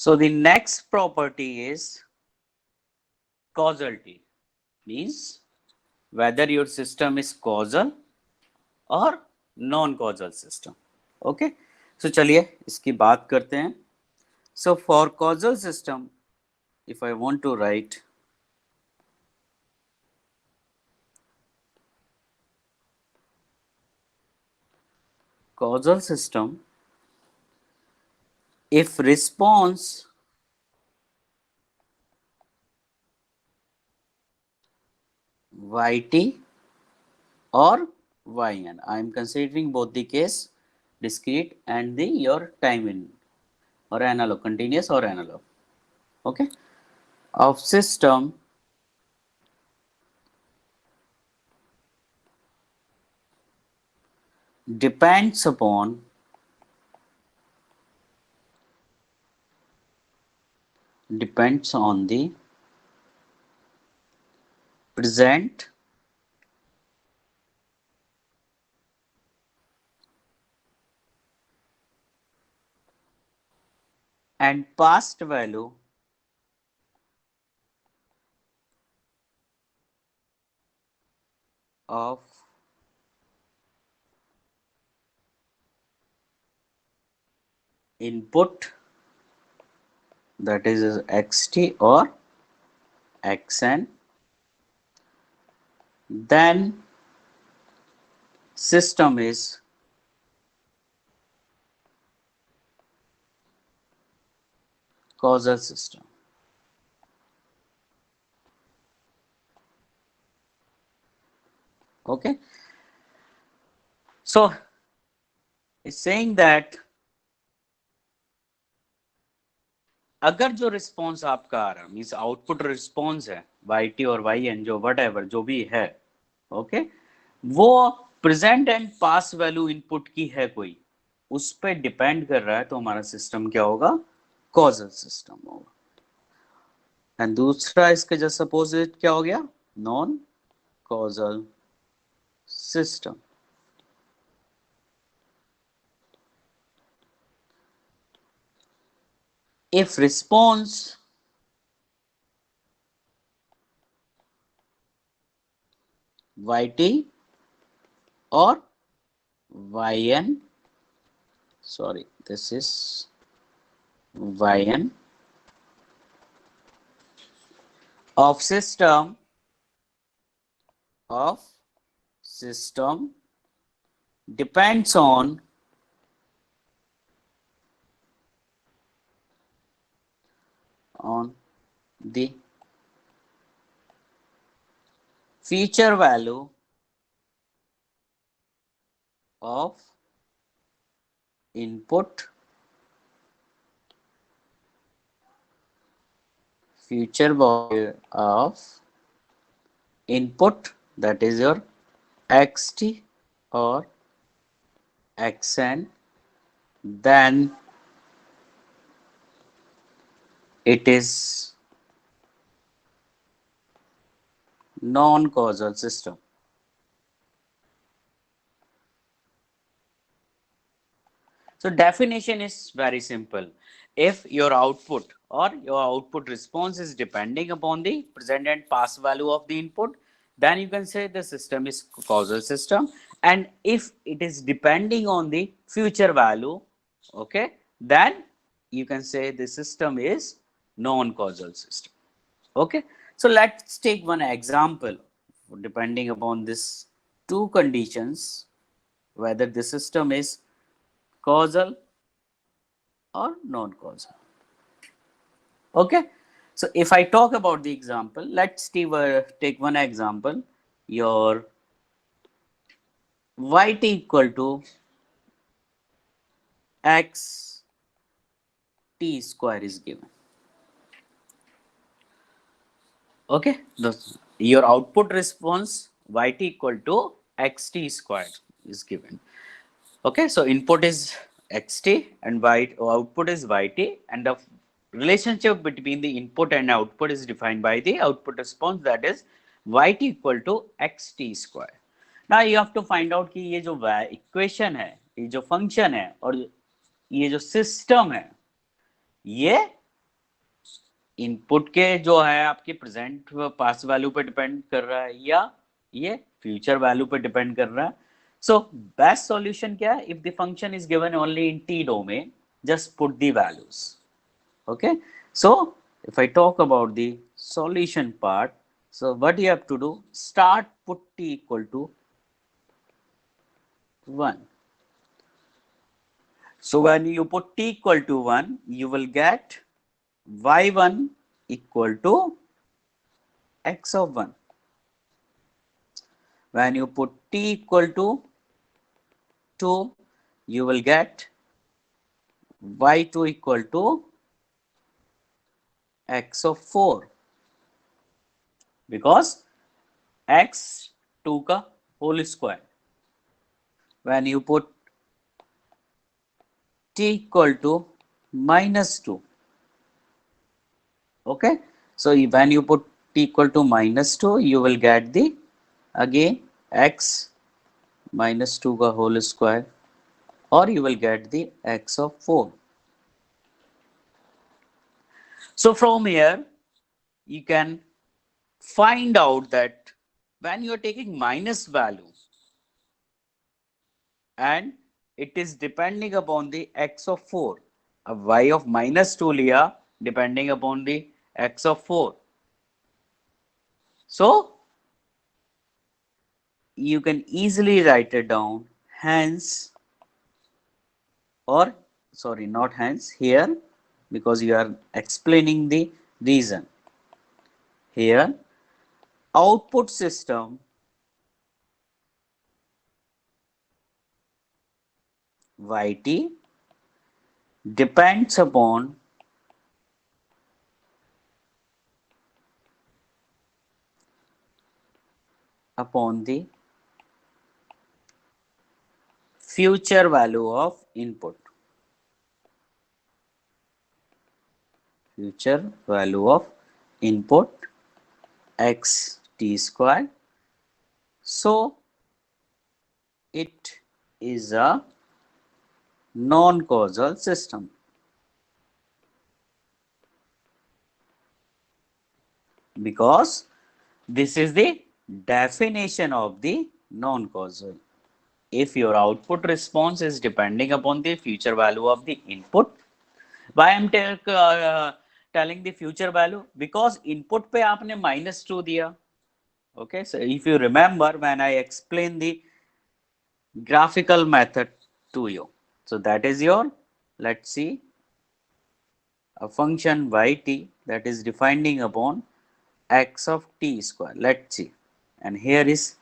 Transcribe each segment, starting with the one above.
So the next property is causality, means whether your system is causal or non causal system. Okay, so चलिए इसकी बात करते हैं. So for causal system, if I want to write causal system, if response yt or yn, I am considering both the case discrete and the your time in or analog, continuous or analog, okay, of system depends upon depends on the present and past value of input, that is xt or xn, then system is causal system. Okay, so it's saying that अगर जो response आपका आ रहा means output response है Y T और Y N जो what ever जो भी है, ओके, वो present and pass value input की है कोई, उस पर डिपेंड कर रहा है, तो हमारा सिस्टम क्या होगा? कॉजल सिस्टम होगा. एंड दूसरा इसके जस्ट अपोजिट क्या हो गया? Non causal system. If response yt or yn, sorry, this is yn of system depends on the future value of input, future value of input, that is your xt or xn, then it is non-causal system. So definition is very simple. If your output or your output response is depending upon the present and past value of the input, then you can say the system is causal system. And if it is depending on the future value, okay, then you can say the system is non-causal system. Okay, so let's take one example depending upon this two conditions, whether the system is causal or non-causal. Okay, so if I talk about the example, let's take one example. Your yt equal to x t square is given. Okay, your output response yt equal to xt square is given. Okay, so input is xt and output is yt, and the relationship between the input and output is defined by the output response, that is yt equal to xt square. Now you have to find out कि ये जो equation है, ये जो function है और ये जो सिस्टम है, ये इनपुट के जो है आपके प्रेजेंट पास्ट वैल्यू पे डिपेंड कर रहा है या ये फ्यूचर वैल्यू पे डिपेंड कर रहा है. सो बेस्ट सॉल्यूशन क्या है? If the function is given only in T domain, just put the values. Okay, so if I talk about the solution part, so what you have to do, start put t equal to 1. So when you put t equal to 1, you will get y1 equal to x of 1. When you put t equal to 2, you will get y2 equal to x of 4, because x 2 का whole square. When you put t equal to -2. Okay, so when you put t equal to -2, you will get the again x -2 का whole square, or you will get the x of 4. So from here you can find out that when you are taking minus value and it is depending upon the x of 4, अब y of -2 लिया depending upon the x of 4. So you can easily write it down, hence, or sorry, not hence, here, because you are explaining the reason. Here output system yt depends upon the future value of input. Future value of input x t square. So it is a non-causal system. Because this is the definition of the non-causal. If your output response is depending upon the future value of the input, why I'm telling the future value? Because input पे आपने -2 दिया. Okay, so if you remember when I explained the graphical method to you, so that is your, let's see, a function yt that is depending upon x of t square. Let's see, and here is,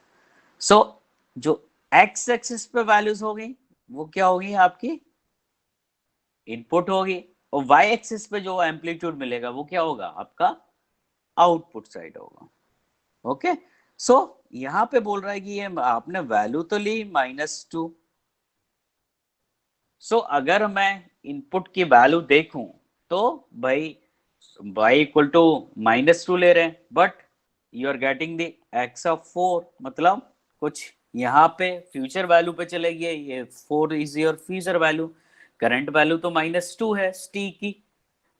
so जो x axis पे values होगी वो क्या होगी आपकी input होगी, और y axis पे जो एम्पलीट्यूड मिलेगा वो क्या होगा आपका आउटपुट साइड होगा. ओके, सो यहां पे बोल रहा है कि ये आपने वैल्यू तो ली -2. सो अगर मैं इनपुट की वैल्यू देखूं तो भाई y इक्वल टू -2 ले रहे हैं, but you are getting the x of 4, मतलब कुछ यहाँ पे फ्यूचर वैल्यू पे चले गए. ये 4 is your future value, current value तो -2 है t की,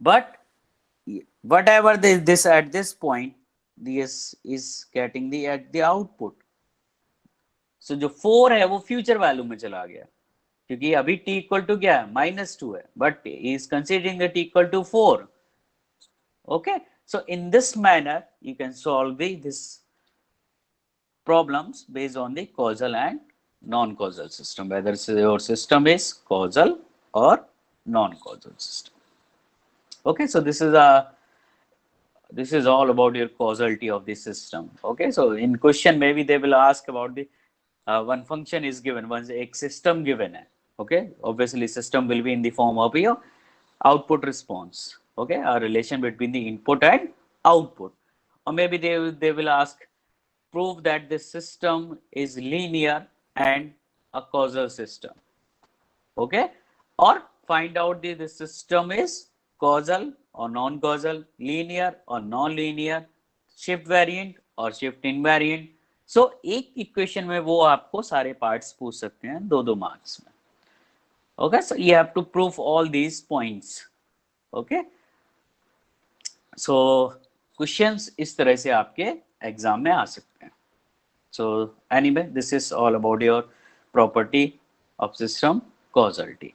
but whatever this at this point, this is getting the at the output. So जो 4 है वो फ्यूचर वैल्यू में चला गया, क्योंकि अभी t इक्वल टू क्या है -2 है, but is considering the t equal to 4. Okay, so in this manner you can solve this problems based on the causal and non-causal system, whether your system is causal or non-causal system. Okay, so this is all about your causality of the system. Okay, so in question maybe they will ask about the one function is given, once a system given hai. Okay, obviously system will be in the form of your output response. Okay, a relation between the input and output, or maybe they will ask prove that the system is linear and a causal system. Okay, or find out the system is causal or non-causal, linear or non-linear, shift variant or shift invariant. So एक equation में वो आपको सारे parts पूछ सकते हैं 2-2 marks में. Okay, so you have to prove all these points. Okay, so questions इस तरह से आपके एग्जाम में आ सकते हैं. So anyway, this is all about your property of system causality.